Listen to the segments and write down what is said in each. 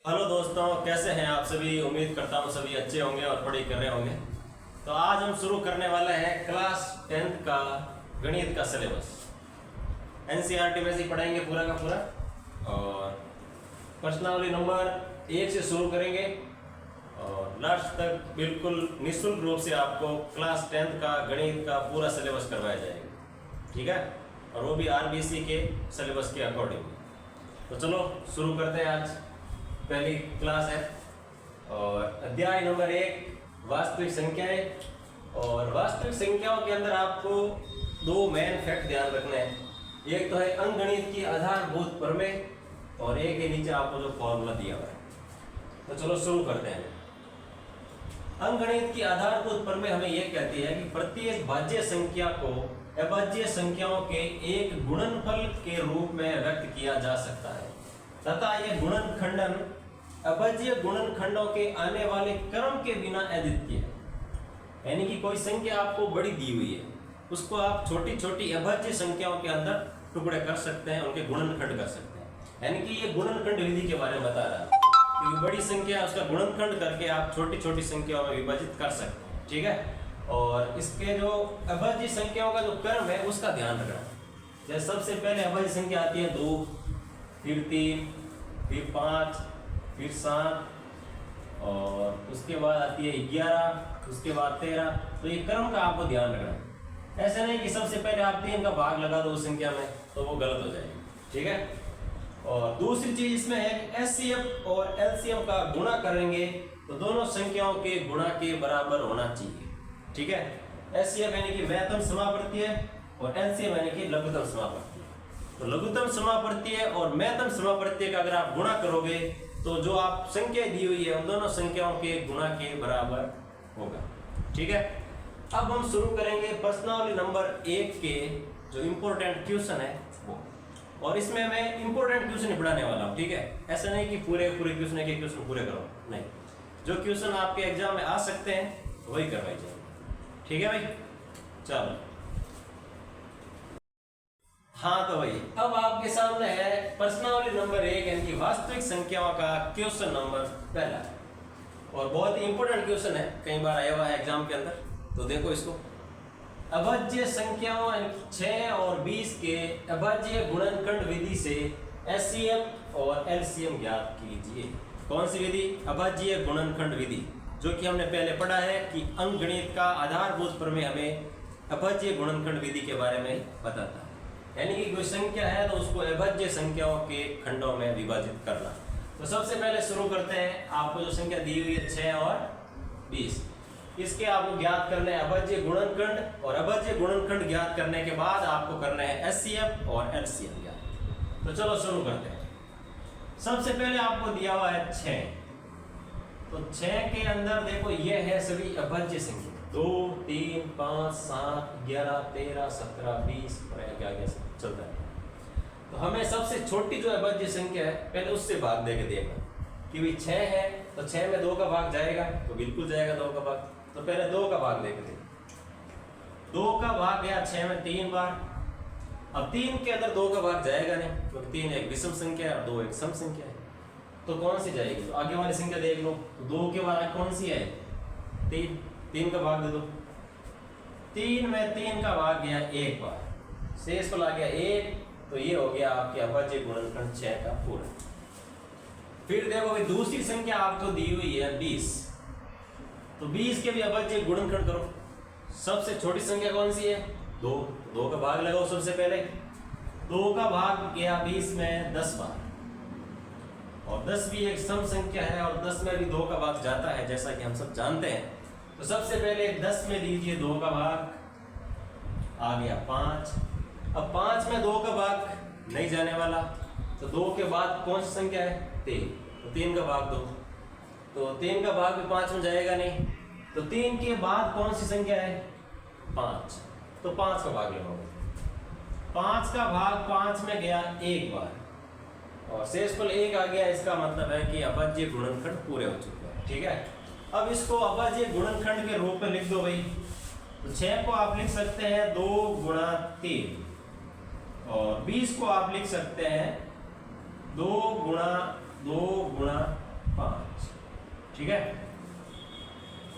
Hello दोस्तों, कैसे हैं आप सभी। उम्मीद करता हूँ सभी अच्छे होंगे और पढ़ाई कर रहे होंगे। तो आज हम शुरू करने वाले हैं क्लास 10th का गणित का सिलेबस। एनसीईआरटी में से पढ़ाएंगे पूरा का पूरा, और प्रश्नावली नंबर 1 से शुरू करेंगे और लास्ट तक बिल्कुल निःशुल्क रूप से आपको क्लास 10th का गणित का पूरा सिलेबस करवाया जाएगा, ठीक है। और वो भी आरबीसी के सिलेबस के अकॉर्डिंग। तो चलो शुरू करते हैं। आज पहली क्लास है और अध्याय नंबर 1 वास्तविक संख्याएं। और वास्तविक संख्याओं के अंदर आपको दो मेन फैक्ट ध्यान रखने हैं। एक तो है अंकगणित की आधारभूत प्रमेय, और एक के नीचे आपको जो फॉर्मूला दिया हुआ है। तो चलो शुरू करते हैं। अंकगणित की आधारभूत प्रमेय हमें यह कहती है कि प्रत्येक भाज्य संख्या को अभाज्य संख्याओं के एक गुणनफल के रूप में व्यक्त किया जा सकता है तथा यह गुणनखंडन अभाज्य गुणनखंडों के आने वाले क्रम के बिना अद्वितीय है। यानी कि कोई संख्या आपको बड़ी दी हुई है, उसको आप छोटी छोटी अभाज्य संख्याओं के अंदर टुकड़े कर सकते हैं, उनके गुणनखंड कर सकते हैं। यानी कि ये गुणनखंड विधि के बारे में बता रहा है कि बड़ी संख्या उसका गुणनखंड करके आप छोटी छोटी संख्याओं में विभाजित कर सकते हैं, ठीक है। और इसके जो अभाज्य संख्याओं का जो क्रम है उसका ध्यान रखना। जैसे सबसे पहले अभाज्य संख्या आती है 2, फिर 3, फिर 5, फिर 7, और उसके बाद आती है 11, उसके बाद 13। तो ये क्रम का आपको ध्यान रखना है। ऐसा नहीं कि सबसे पहले आप 3 का भाग लगा दो उस संख्या में, तो वो गलत हो जाएगी, ठीक है। और दूसरी चीज इसमें है कि एचसीएफ और एलसीएम का गुणा करेंगे तो दोनों संख्याओं के गुणा के बराबर होना चाहिए, ठीक है। एचसीएफ यानी कि महत्तम समापवर्तीय और एलसीएम यानी कि लघुत्तम समापवर्तीय। तो लघुत्तम समापवर्तीय और महत्तम समापवर्तीय का अगर आप गुणा करोगे तो जो आप संख्या दी हुई है उन दोनों संख्याओं के गुणा के बराबर होगा, ठीक है। अब हम शुरू करेंगे प्रश्नावली नंबर 1 के जो इंपॉर्टेंट क्वेश्चन है वो। और इसमें मैं इंपॉर्टेंट क्वेश्चन पढ़ाने वाला हूँ, ठीक है। ऐसा नहीं कि पूरे क्वेश्चन एक क्वेश्चन पूरे करो, नहीं। जो क्वेश्चन आपके एग्जाम में आ सकते हैं वही करवाई जाएगी, ठीक है भाई। चलो हाँ, तो भाई अब आपके सामने है प्रश्नावली नंबर 1 यानी कि वास्तविक संख्याओं का क्वेश्चन नंबर पहला। और बहुत ही इंपॉर्टेंट क्वेश्चन है, कई बार आया हुआ है एग्जाम के अंदर। तो देखो इसको, अभाज्य संख्याओं 6 और 20 के अभाज्य गुणनखंड विधि से एचसीएफ और एलसीएम ज्ञात कीजिए। कौन सी विधि? अभाज्य गुणनखंड विधि, जो कि हमने पहले पढ़ा है कि अंकगणित का आधारभूत प्रमेय हमें अभाज्य गुणनखंड विधि के बारे में बताता है। यानी कि कोई संख्या है तो उसको अभाज्य संख्याओं के खंडों में विभाजित करना। तो सबसे पहले शुरू करते हैं। आपको जो संख्या दी हुई है 6 और 20, इसके आपको ज्ञात करने हैं अभाज्य गुणनखंड, और अभाज्य गुणनखंड ज्ञात करने के बाद आपको करना है एचसीएफ और एलसीएम ज्ञात। तो चलो शुरू करते हैं। सबसे पहले आपको दिया हुआ है 6। तो 6 के अंदर देखो ये है सभी अभाज्य संख्या 2, 3, 5, 7, 11, 13, 17, 20 और आगे चलता है। तो हमें सबसे छोटी जो अभाज्य संख्या है पहले उससे भाग दे के देखना कि भाई 6 है तो 6 में 2 का भाग जाएगा, तो बिल्कुल जाएगा 2 का भाग। तो पहले 2 का भाग देख लेते। 2 का भाग गया 6 में 3 बार। अब 3 के अंदर 2 का भाग जाएगा नहीं, क्योंकि 3 एक विषम संख्या है और 2 एक सम संख्या है। तो कौन सी जाएगी? तो आगे वाली संख्या देख लो। 2 के बाद कौन सी है? 3 का भाग दे दो। 3 में 3 का भाग गया 1 बार, शेष को ला गया 1। तो ये हो गया आपके अभाज्य गुणनखंड 6 का पूरा। फिर देखो भाई दूसरी संख्या आपको दी हुई है 20। तो 20 के भी अभाज्य गुणनखंड करो। सबसे छोटी संख्या कौन सी है? 2। 2 का भाग लगाओ सबसे पहले। 2 का भाग गया 20 में 10 बार, और 10 भी एक सम संख्या है और 10 में भी 2 का भाग जाता है, जैसा कि हम सब जानते हैं। तो सबसे पहले 10 में लीजिए 2 का भाग, आ गया 5। अब 5 में 2 का भाग नहीं जाने वाला, तो 2 के बाद कौन सी संख्या है? 3। तो 3 का भाग दो, तो 3 का भाग भी 5 में जाएगा नहीं। तो 3 के बाद कौन सी संख्या है? 5। तो 5 का भाग लगाओगे। 5 का भाग 5 में गया 1 बार, और शेषफल 1 आ गया। इसका मतलब है कि अभाज्य गुणनखंड पूरे हो चुके हैं, ठीक है। अब इसको अभाज्य गुणनखंड के रूप में लिख दो भाई। तो 6 को आप लिख सकते हैं 2 गुणा 3, और 20 को आप लिख सकते हैं 2 गुणा 2 गुणा ठीक है।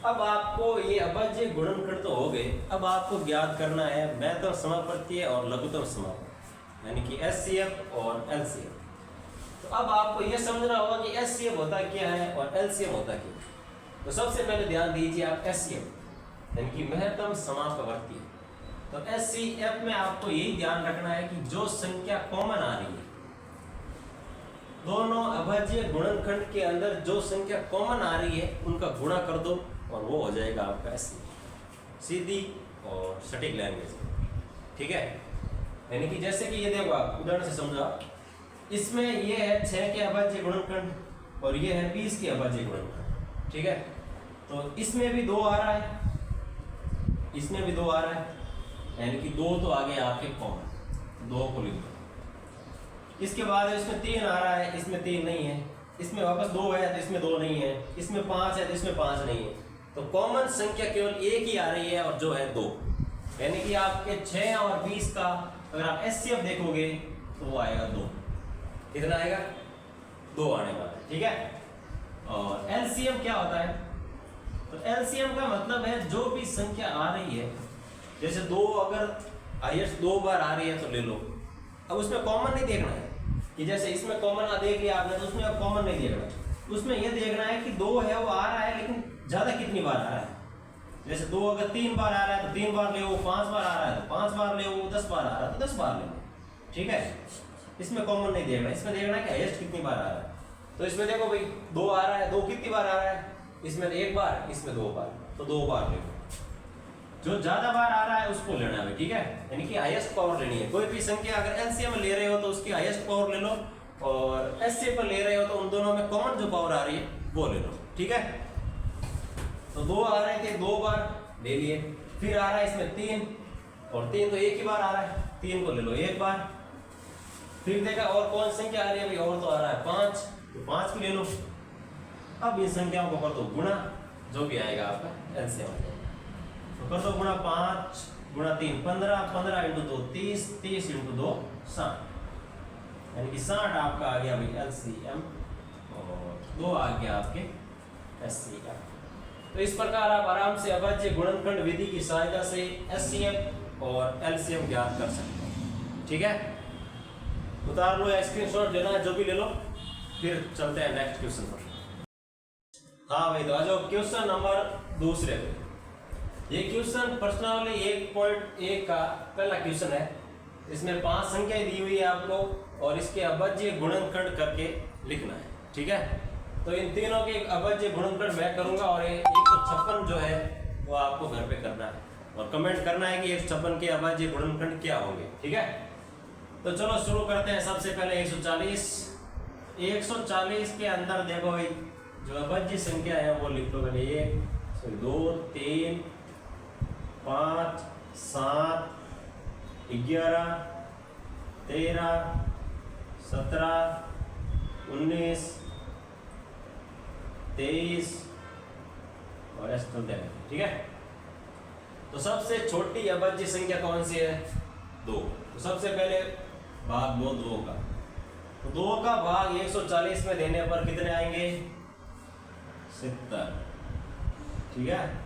अब आपको ये अभाज्य गुणनखंड तो हो गए, अब आपको ज्ञात करना है महत्तम समापत्ति और लघुत्तम समापत्ति, यानी कि एचसीएफ और एलसीएम। तो अब आपको ये समझना होगा कि एचसीएफ होता क्या है और एलसीएम होता क्या है। तो सबसे पहले ध्यान दीजिए आप एचसीएफ यानी कि महत्तम समापवर्ती। तो एचसीएफ में आपको यही ध्यान रखना है कि जो संख्या कॉमन आ रही है, दोनों अभाज्य गुणनखंड के अंदर जो संख्या कॉमन आ रही है उनका गुणा कर दो और वो हो जाएगा आपका एचसीएफ, सीधी और सटीक लैंग्वेज, ठीक है। यानी कि जैसे कि ये देखो आप उदाहरण से समझो, इसमें ये है 6 के अभाज्य गुणनखंड और ये है 20 के अभाज्य गुणनखंड, ठीक है। तो इसमें भी 2 आ रहा है, इसमें भी 2 आ रहा है, यानी कि 2 तो आ गए आपके कॉमन, 2 को लिख दो। इसके बाद इसमें 3 आ रहा है, इसमें 3 नहीं है, इसमें वापस 2 है तो इसमें 2 नहीं है, इसमें 5 है तो इसमें 5 नहीं है। तो कॉमन संख्या केवल एक ही आ रही है और जो है 2, यानी कि आपके 6 और 20 का अगर आप एचसीएफ देखोगे तो वो आएगा 2। कितना आएगा? 2 आने वाला है, ठीक है। और एलसीएम क्या होता है? तो एलसीएम का मतलब है जो भी संख्या आ रही है, जैसे 2 अगर हाईएस्ट 2 बार आ रही है तो ले लो। अब उसमें कॉमन नहीं देखना है कि जैसे इसमें कॉमन देख लिया आपने तो उसमें अब कॉमन नहीं देखना, उसमें यह देखना है कि 2 है वो आ रहा है लेकिन ज्यादा कितनी बार आ रहा है। जैसे 2 अगर 3 बार आ रहा है तो 3 बार ले, 5 बार आ रहा है तो 5 बार ले, 10 बार आ रहा है तो 10 बार ले, ठीक है। इसमें कॉमन नहीं देखना, इसमें देखना है कि हाईएस्ट कितनी बार आ रहा है। तो इसमें देखो भाई 2 आ रहा है, 2 कितनी बार आ रहा है, इसमें 1 बार, इसमें 2 बार, तो 2 बार ले लो। जो ज्यादा बार आ रहा है उसको लेना है, ठीक है, यानी कि हाईएस्ट पावर लेनी है। कोई भी संख्या अगर एलसीएम ले रहे हो तो उसकी हाईएस्ट पावर ले लो, और एचसीएफ पर ले रहे हो तो उन दोनों में कॉमन जो पावर आ रही है वो ले लो, ठीक है। तो 2 आ रहे थे, 2 बार ले लिए, फिर आ रहा है इसमें 3, और 3 तो एक ही बार आ रहा है, 3 को ले लो 1 बार। फिर देखा और कौन संख्या आ रही है भाई, और तो आ रहा है 5, तो 5 को ले लो। अब इन संख्याओं को कर दो गुणा, जो भी आएगा आपका एलसीएम आ जाएगा। तो कर दो गुणा 5 गुणा 3 15, 15 × 2 30, 30 × 2 60, यानी कि 60 आपका आ गया भाई एलसीएम, और 2 आ गया आपके एचसीएफ। तो इस प्रकार आप आराम से अभाज्य गुणनखंड विधि की सहायता से एचसीएफ और एलसीएम ज्ञात कर सकते हैं, ठीक है। उतार लो या स्क्रीनशॉट लेना है जो भी ले लो, फिर चलते हैं नेक्स्ट क्वेश्चन पर। हाँ भाई, तो आ जाओ क्वेश्चन नंबर दूसरे पे। ये क्वेश्चन प्रश्नावली 1.1 का पहला क्वेश्चन है। इसमें 5 संख्याएं दी हुई है आपको और इसके अभाज्य गुणनखंड करके लिखना है, ठीक है। तो इन तीनों के अभाज्य गुणनखंड मैं करूंगा और 156 जो है वो आपको घर पे करना है और कमेंट करना है कि 156 के अभाज्य गुणनखंड क्या होंगे, ठीक है। तो चलो शुरू करते हैं। सबसे पहले 140 के अंदर देखो भाई जो अभाज्य संख्या है वो लिख लो पहले। 1 2 3 5 7 11 13 17 19 23 और ऐसे चलते हैं, ठीक है। तो सबसे छोटी अभाज्य संख्या कौन सी है? 2। तो सबसे पहले भाग 2 का, तो 2 का भाग 140 में देने पर कितने आएंगे? 70, ठीक है।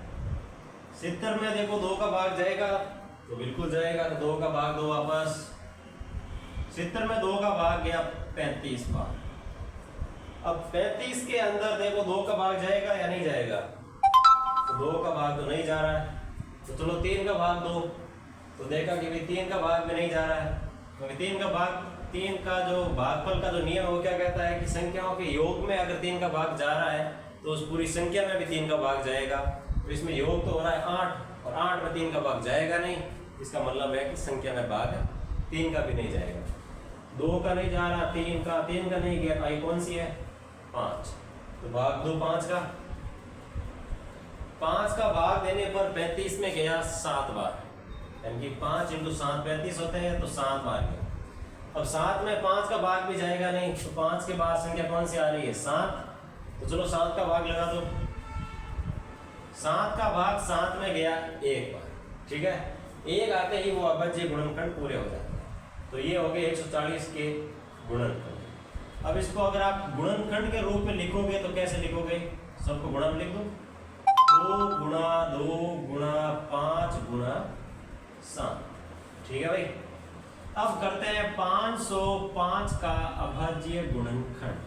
70 में देखो 2 का भाग जाएगा तो बिल्कुल जाएगा, तो 2 का भाग 2 वापस। 70 में 2 का भाग गया 35 बार। अब 35 के अंदर देखो 2 का भाग जाएगा या नहीं जाएगा? तो 2 का भाग तो नहीं जा रहा है, तो चलो 3 का भाग 2। तो देखा कि भाई 3 का भाग में नहीं जा रहा है, क्योंकि 3 का जो भागफल का जो नियम है वो क्या कहता है कि संख्याओं के योग में अगर 3 का भाग जा रहा है तो उस पूरी संख्या में भी 3 का भाग जाएगा। तो इसमें योग तो हो रहा है 8 और 8 में 3 का भाग जाएगा नहीं, इसका मतलब है कि संख्या में भाग 3 का भी नहीं जाएगा। 2 का नहीं जा रहा, 3 का नहीं गया, आई कौन सी है? 5। तो भाग 2 5 का। 5 का भाग देने पर 35 में गया 7 बार, यानी कि 5 × 7 35 होते हैं, तो 7 बार गया। अब 7 में 5 का भाग भी जाएगा नहीं, तो 5 के बाद संख्या कौन सी आ रही है? 7। तो चलो 7 का भाग लगा दो। 7 का भाग 7 में गया 1 बार, ठीक है। 1 आते ही वो अभाज्य गुणनखंड पूरे हो जाते हैं। तो ये हो गए 140 के गुणनखंड। अब इसको अगर आप गुणनखंड के रूप में लिखोगे तो कैसे लिखोगे? सबको गुणा में लिख दो, 2 गुणा 2 गुणा 5 गुणा 7। ठीक है भाई। अब करते हैं 505 का अभाज्य गुणनखंड।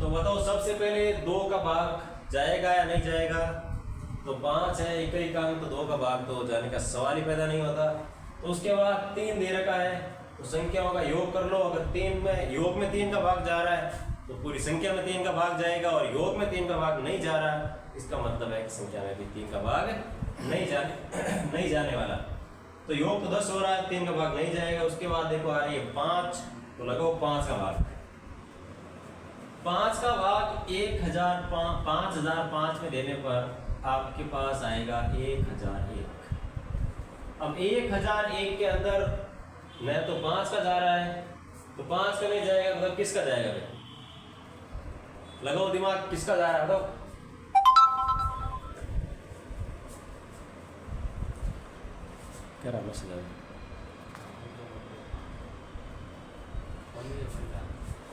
तो बताओ सबसे पहले 2 का भाग जाएगा या नहीं जाएगा। तो 5 है एक ही अंक, तो 2 का भाग तो जाने का सवाल ही पैदा नहीं होता। तो उसके बाद 3 दे रखा है, तो संख्याओं का योग कर लो। अगर 3 में योग में 3 का भाग जा रहा है तो पूरी संख्या में 3 का भाग जाएगा, और योग में 3 का भाग नहीं जा रहा है, इसका मतलब है कि संख्या में भी 3 का भाग नहीं जाने वाला। तो योग तो 10 हो रहा है, 3 का भाग नहीं जाएगा। उसके बाद देखो आ रही है 5, तो लगाओ 5 का भाग। 5 का भाग 5005 में देने पर आपके पास आएगा 1001। अब 1001 के अंदर न तो 5 का जा रहा है, तो 5 का नहीं जाएगा, मतलब किसका जाएगा भाई? लगाओ दिमाग, किसका जा रहा है बताओ। क्या रहा है?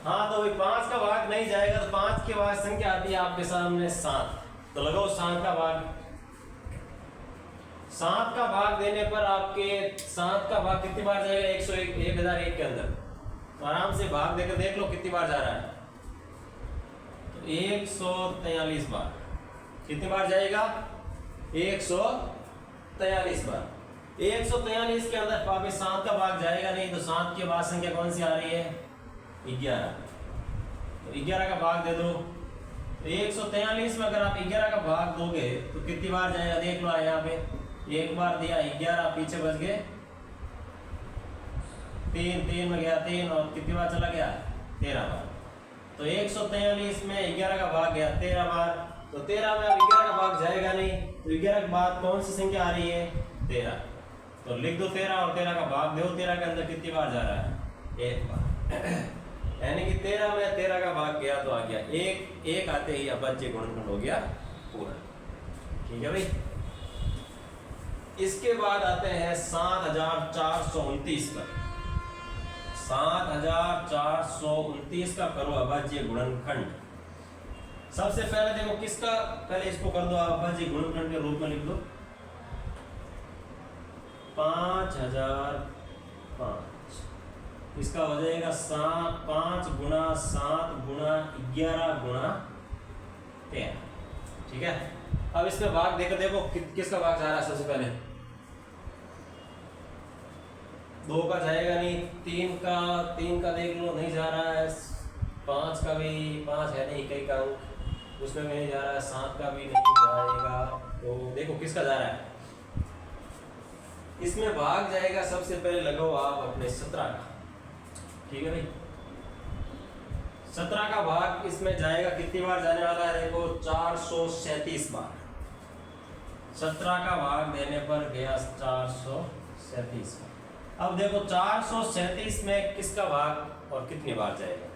हाँ, तो भाई 5 का भाग नहीं जाएगा, तो 5 के बाद संख्या आती है आपके सामने 7। तो लगाओ 7 का भाग। 7 का भाग देने पर आपके 7 का भाग कितनी बार जाएगा? 1001 के अंदर। तो आराम से भाग देकर देख लो कितनी बार जा रहा है। तो 143 बार। कितनी बार जाएगा? 143 बार। 143 के अंदर वापस 7 का भाग जाएगा नहीं, तो 7 के बाद संख्या कौन सी आ रही है? 11। तो 11 का भाग दे दो। तो 143 में अगर आप 11 का भाग दोगे तो कितनी बार जाएगा? देख लो यहाँ पे, एक बार दिया 11, पीछे बच गए 3 में गया 3, और कितनी बार चला गया? 13 बार। तो 143 में 11 का भाग गया 13 बार। तो 13 में अब 11 का भाग जाएगा नहीं, तो 11 के बाद कौन सी संख्या आ रही है? 13। तो लिख दो 13 और 13 का भाग दो। 13 के अंदर कितनी बार जा रहा है? 1 बार। यानी कि 13 में 13 का भाग गया तो आ गया 1 आते ही अभाज्य गुणनखंड हो गया पूरा। ठीक है भाई। इसके बाद आते हैं 7429 पर। 7429 का करो अभाज्य गुणनखंड। सबसे पहले देखो किसका, पहले इसको कर दो अभाज्य गुणनखंड के रूप में लिख दो। 5005 इसका हो जाएगा 5 गुणा 7 गुणा 11 गुणा 13। ठीक है। अब इसमें भाग देकर देखो किसका भाग जा रहा है। सबसे पहले 2 का जाएगा नहीं, 3 का देख लो नहीं जा रहा है, 5 का भी 5 है नहीं कई का अंक, उसमें भी नहीं जा रहा है, 7 का भी नहीं जाएगा। तो देखो किसका जा रहा है। इसमें भाग जाएगा सबसे पहले लगाओ आप अपने 17 का। ठीक है भाई। 17 का भाग इसमें जाएगा, कितनी बार जाने वाला है? देखो 437 बार। 17 का भाग देने पर गया 437 बार। अब देखो 437 में किसका भाग और कितनी बार जाएगा?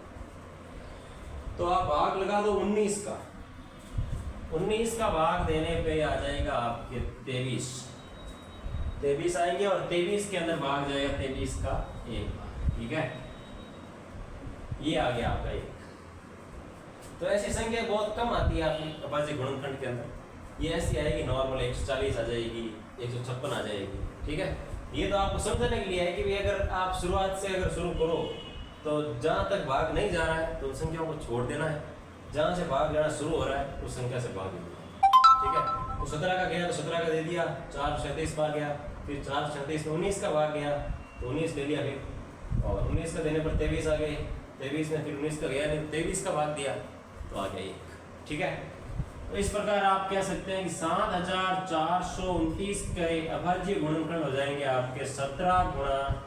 तो आप भाग लगा दो 19 का। 19 का भाग देने पे आ जाएगा आपके 23 आएंगे, और 23 के अंदर भाग जाएगा 23 का 1 बार। ठीक है, ये आ गया आपका 1। तो ऐसी संख्या बहुत कम आती है आपकी अभाज्य गुणनखंड के अंदर। ये ऐसी आएगी नॉर्मल 140 आ जाएगी, 156 आ जाएगी। ठीक है, ये तो आपको समझने के लिए है कि अगर आप शुरुआत से अगर शुरू करो तो जहाँ तक भाग नहीं जा रहा है तो उन संख्याओं को छोड़ देना है, जहाँ से भाग जाना शुरू हो रहा है उस संख्या से भाग देना। ठीक है, तो 17 का गया तो 17 का दे दिया, 437 बार गया, फिर 437 में 19 का भाग गया तो 19 ले लिया, फिर और 19 का देने पर 23 आ गए, 23 में फिर 19 का गया नहीं, 23 का भाग दिया तो आ गया 1। ठीक है, तो इस प्रकार आप कह सकते हैं कि 7429 के अभाज्य गुणनखंड हो जाएंगे आपके 17 गुणा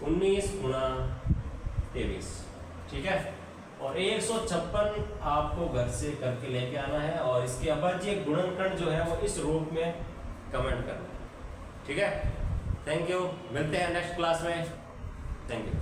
19 गुणा 23। ठीक है, और 156 आपको घर से करके लेके आना है, और इसके अभाज्य गुणनखंड जो है वो इस रूप में कमेंट करना है। ठीक है, थैंक यू, मिलते हैं नेक्स्ट क्लास में। Thank you.